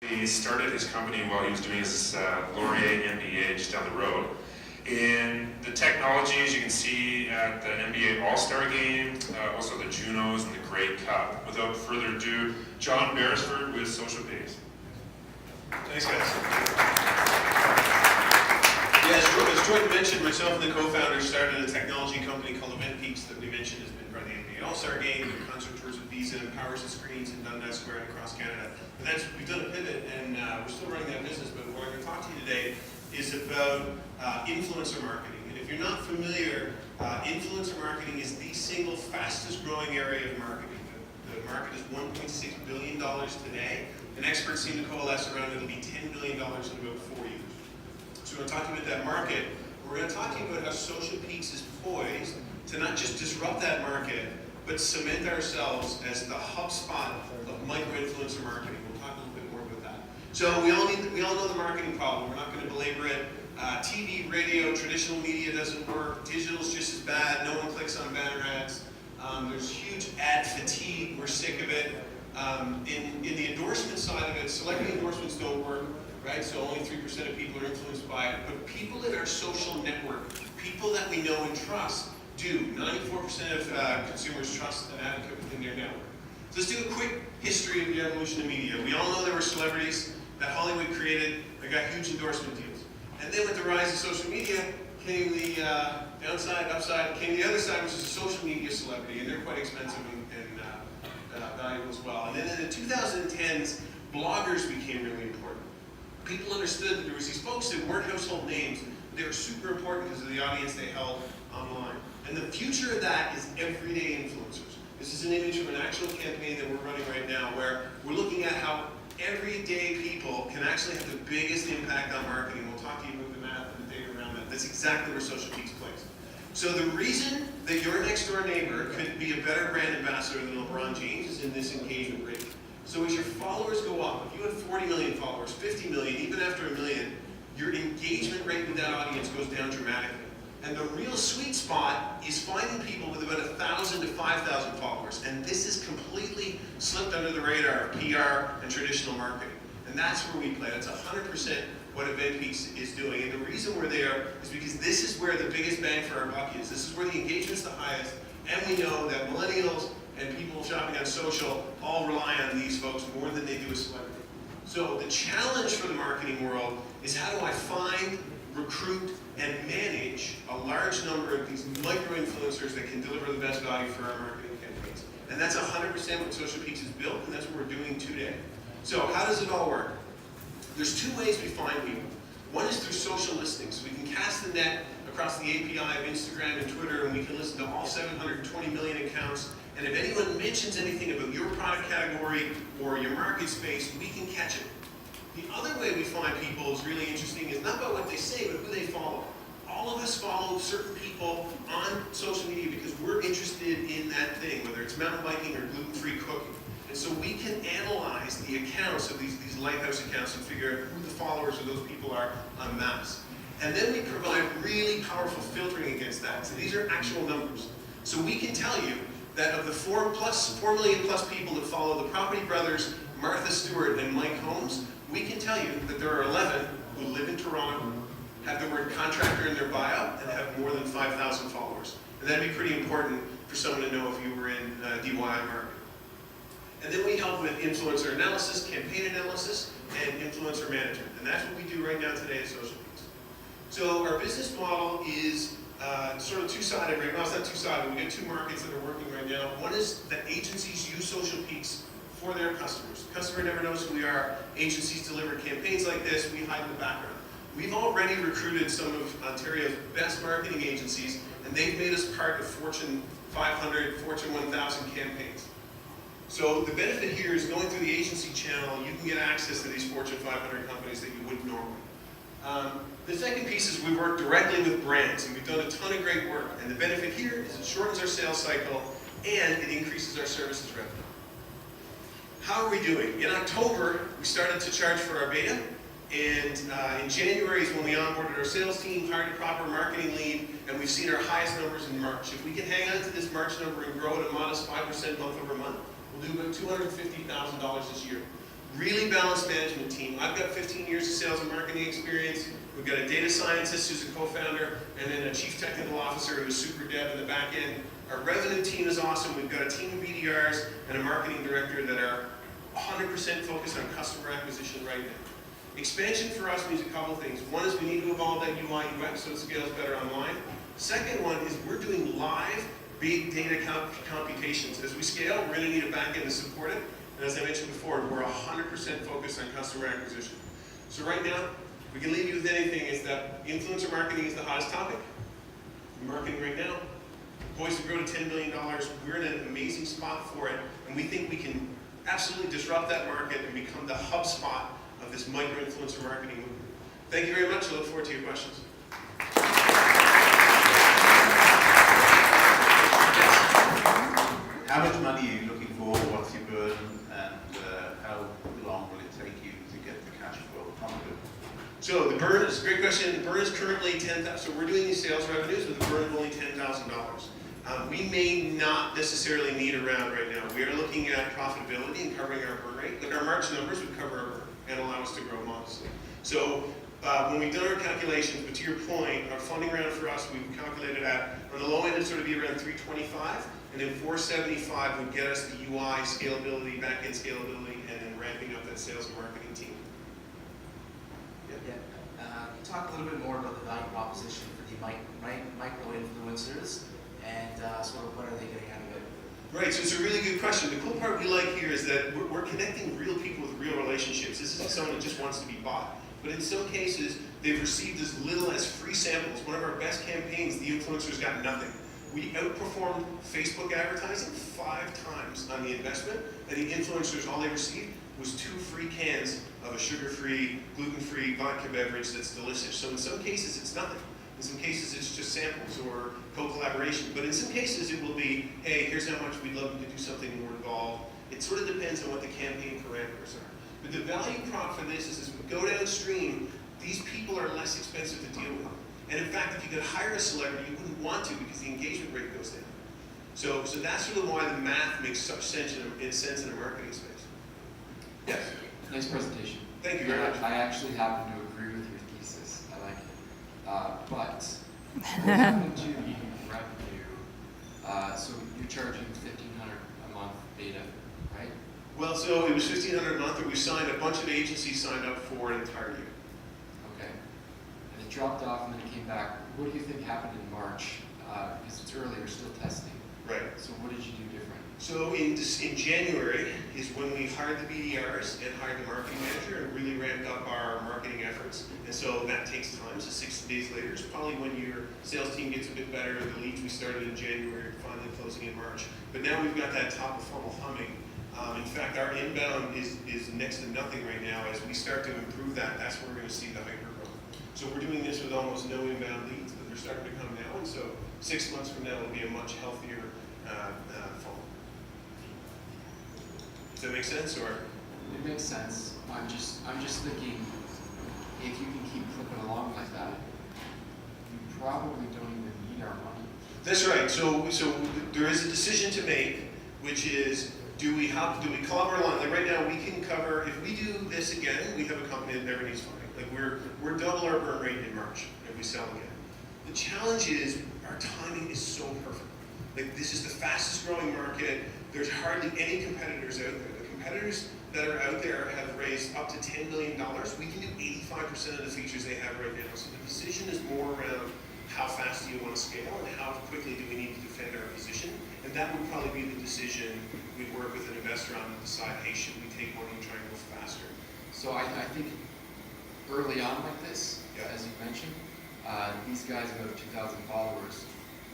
He started his company while he was doing his Laurier MBA just down the road. In the technologies you can see at the NBA All-Star Game, also the Junos and the Grey Cup. Without further ado, John Beresford with SocialPace. Thanks, guys. Yeah, as Jordan mentioned, myself and the co-founder started a technology company called EventPeaks that we mentioned has been part of the NBA All-Star Game, and concert tours with Visa, and Powers and Screens in Dundas Square and across Canada. And we've done a pivot, and we're still running that business, but what I'm going to talk to you today is about influencer marketing. And if you're not familiar, influencer marketing is the single fastest growing area of marketing. The market is $1.6 billion today, and experts seem to coalesce around it'll be $10 billion in about 4 years. So we're going to talk about that market. We're going to talk about how SocialPeaks is poised to not just disrupt that market, but cement ourselves as the HubSpot of micro-influencer marketing. We'll talk a little bit more about that. So we all know the marketing problem. We're not going to belabor it. TV, radio, traditional media doesn't work. Digital's just as bad. No one clicks on banner ads. There's huge ad fatigue. We're sick of it. In the endorsement side of it, celebrity endorsements don't work, right? So only 3% of people are influenced by it. But people in our social network, people that we know and trust, do. 94% of consumers trust an advocate within their network. So let's do a quick history of the evolution of media. We all know there were celebrities that Hollywood created that got huge endorsement deals. And then with the rise of social media came the downside, upside, came the other side, which is a social media celebrity, and they're quite expensive and valuable as well. And then in the 2010s, bloggers became really important. People understood that there was these folks that weren't household names, but they were super important because of the audience they held online. And the future of that is everyday influencers. This is an image from an actual campaign that we're running right now where we're looking at how everyday people can actually have the biggest impact on marketing. We'll talk to you about the math and the data around that. That's exactly where SocialPeaks plays. So the reason that your next door neighbor could be a better brand ambassador than LeBron James is in this engagement rate. So as your followers go up, if you have 40 million followers, 50 million, even after 1 million, your engagement rate with that audience goes down dramatically. And the real sweet spot is finding people with about 1,000 to 5,000 followers. And this is completely slipped under the radar of PR and traditional marketing. And that's where we play. That's 100% what EventPeaks is doing. And the reason we're there is because this is where the biggest bang for our buck is. This is where the engagement's the highest. And we know that millennials and people shopping on social all rely on these folks more than they do a celebrity. So the challenge for the marketing world is how do I find, recruit, and manage a large number of these micro-influencers that can deliver the best value for our marketing campaigns. And that's 100% what SocialPeaks is built, and that's what we're doing today. So how does it all work? There's two ways we find people. One is through social listings. So we can cast the net across the API of Instagram and Twitter, and we can listen to all 720 million accounts. And if anyone mentions anything about your product category or your market space, we can catch it. The other way we find people is really interesting is not about what they say, but who they follow. All of us follow certain people on social media because we're interested in that thing, whether it's mountain biking or gluten-free cooking. And so we can analyze the accounts of these lighthouse accounts and figure out who the followers of those people are en masse. And then we provide really powerful filtering against that. So these are actual numbers. So we can tell you that of the 4 million plus people that follow the Property Brothers, Martha Stewart, and Mike Holmes, we can tell you that there are 11 who live in Toronto, have the word contractor in their bio, and have more than 5,000 followers. And that'd be pretty important for someone to know if you were in DIY marketing. And then we help with influencer analysis, campaign analysis, and influencer management. And that's what we do right now today at SocialPeaks. So our business model is sort of two-sided right now. It's not two-sided. We got two markets that are working right now. One is that agencies use SocialPeaks for their customers. The customer never knows who we are. Agencies deliver campaigns like this. We hide in the background. We've already recruited some of Ontario's best marketing agencies, and they've made us part of Fortune 500, Fortune 1000 campaigns. So the benefit here is going through the agency channel, you can get access to these Fortune 500 companies that you wouldn't normally. The second piece is we work directly with brands, and we've done a ton of great work. And the benefit here is it shortens our sales cycle, and it increases our services revenue. How are we doing? In October, we started to charge for our beta, and in January is when we onboarded our sales team, hired a proper marketing lead, and we've seen our highest numbers in March. If we can hang on to this March number and grow at a modest 5% month over month, we'll do about $250,000 this year. Really balanced management team. I've got 15 years of sales and marketing experience. We've got a data scientist who's a co-founder, and then a chief technical officer who's super dev in the back end. Our revenue team is awesome. We've got a team of BDRs and a marketing director that are 100% focused on customer acquisition right now. Expansion for us means a couple of things. One is we need to evolve that UI UX so it scales better online. Second one is we're doing live big data computations. As we scale, we're going to need a back end to support it. And as I mentioned before, we're 100% focused on customer acquisition. So right now, we can leave you with anything is that influencer marketing is the hottest topic. Marketing right now, poised to grow to $10 billion. We're in an amazing spot for it, and we think we can absolutely disrupt that market and become the HubSpot of this micro-influencer marketing movement. Thank you very much. I look forward to your questions. How much money are you looking for? What's your burn? And how long will it take you to get the cash flow positive? So the burn is a great question. The burn is currently $10,000. So we're doing these sales revenues with a burn of only $10,000. We may not necessarily need a round right now. We are looking at profitability and covering our burn rate. Like our March numbers would cover our burn and allow us to grow modestly. So when we've done our calculations, but to your point, our funding round for us, we've calculated at, on the low end, it'd sort of be around 325, and then 475 would get us the UI scalability, back-end scalability, and then ramping up that sales and marketing team. Talk a little bit more about the value proposition for the micro-influencers and sort of what are they getting out of it? Right, so it's a really good question. The cool part we like here is that we're connecting real people with real relationships. This isn't someone that just wants to be bought. But in some cases, they've received as little as free samples. One of our best campaigns, the influencers got nothing. We outperformed Facebook advertising 5 times on the investment, and the influencers, all they received was 2 free cans of a sugar-free, gluten-free vodka beverage that's delicious. So in some cases, it's nothing. In some cases, it's just samples or co-collaboration. But in some cases, it will be, hey, here's how much we'd love you to do something more involved. It sort of depends on what the campaign parameters are. But the value prop for this is as we go downstream, these people are less expensive to deal with. And in fact, if you could hire a celebrity, you wouldn't want to because the engagement rate goes down. So that's sort of why the math makes such sense in a marketing space. Yes? Nice presentation. Thank you very much. I actually happen to agree with your thesis. I like it. But what happened to the revenue? So you're charging $1,500 a month data, right? Well, so it was $1,500 a month, and we signed, a bunch of agencies signed up for an entire year. Okay. And it dropped off and then it came back. What do you think happened in March? Because it's early, you're still testing. Right. So what did you do different? So in January is when we hired the BDRs and hired the marketing manager and really ramped up our marketing efforts. And so that takes time. So 60 days later is probably when your sales team gets a bit better. The leads we started in January are finally closing in March. But now we've got that top of funnel humming. In fact, our inbound is next to nothing right now. As we start to improve that, that's where we're going to see the hyper growth. So we're doing this with almost no inbound leads, but they're starting to come now. And so 6 months from now, it'll be a much healthier funnel. Does that make sense, or? It makes sense. I'm just thinking, if you can keep flipping along like that, you probably don't even need our money. That's right. So there is a decision to make, which is, do we collaborate along? Like right now, we can cover, if we do this again, we have a company that never needs funding. Like we're double our burn rate in March if we sell again. The challenge is our timing is so perfect. Like this is the fastest growing market. There's hardly any competitors out there. The competitors that are out there have raised up to $10 billion. We can do 85% of the features they have right now. So the decision is more around how fast do you want to scale and how quickly do we need to defend our position. And that would probably be the decision we'd work with an investor on to decide, hey, should we take money and try and go faster? So I think early on like this, Yeah. as you mentioned, these guys who have 2,000 followers,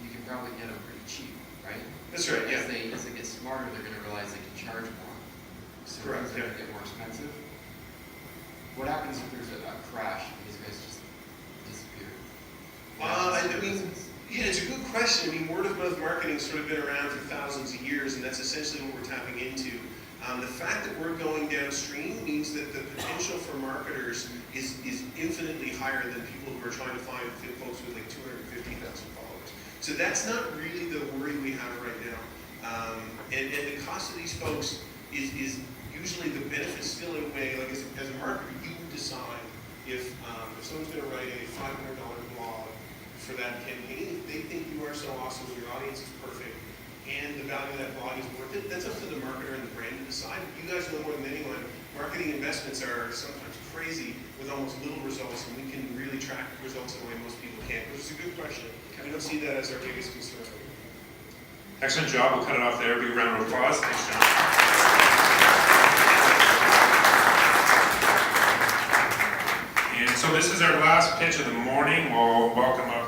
you can probably get them pretty cheap, right? That's right, yeah. As they get smarter, they're going to realize they can charge more. So Correct, things are going yeah. to get more expensive. What happens if there's a crash and these guys just disappear? Yeah, it's a good question. I mean, word of mouth marketing has sort of been around for thousands of years, and that's essentially what we're tapping into. The fact that we're going downstream means that the potential for marketers is infinitely higher than people who are trying to find folks with like 250,000 followers. So that's not really the worry we have right now. And the cost of these folks is usually the benefits still outweigh, like as a marketer, you decide if someone's gonna write a $500 blog for that campaign, if they think you are so awesome, your audience is perfect, and the value of that blog is worth it, that's up to the marketer and the brand to decide. You guys know more than anyone, marketing investments are sometimes crazy with almost little results, and we can really track results in a way most people can't, which is a good question. I don't see that as our biggest concern. Excellent job. We'll cut it off there. Big round of applause. Thanks, John. And so this is our last pitch of the morning. We'll welcome up